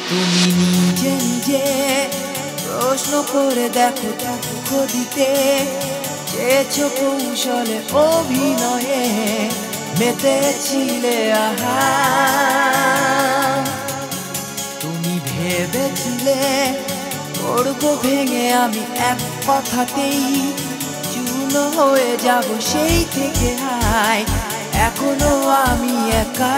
তুমি নিজে নিজে প্রশ্ন করে দেখো দুঃখ দিতে চেয়েছো কৌশলে অভিনয়ে মেতেছিলে আহা তুমি ভেবেছিলে করবো ভেঙে আমি এক কথাতেই চূর্ণ হয়ে যাব সেই থেকে হায় এখনো আমি একা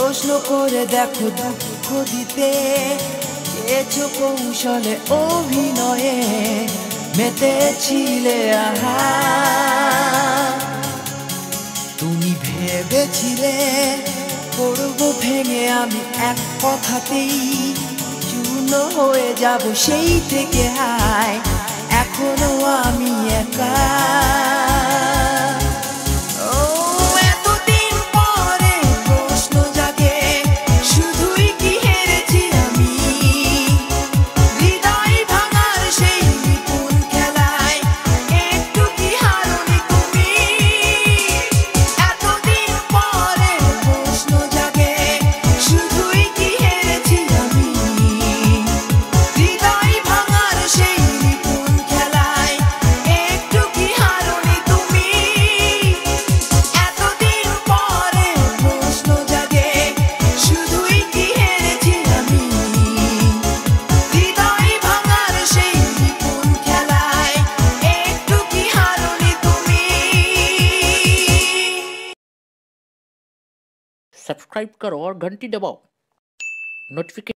প্রশ্ন করে দেখো দুঃখ দিতে চেয়েছো কৌশলে অভিনয়ে মেতেছিলে আহা তুমি ভেবেছিলে করবো ভেঙে আমি এক কথাতেই চূর্ণ হয়ে যাব সেই থেকে হায় এখনো আমি একা सब्सक्राइब करो और घंटी दबाओ नोटिफिकेशन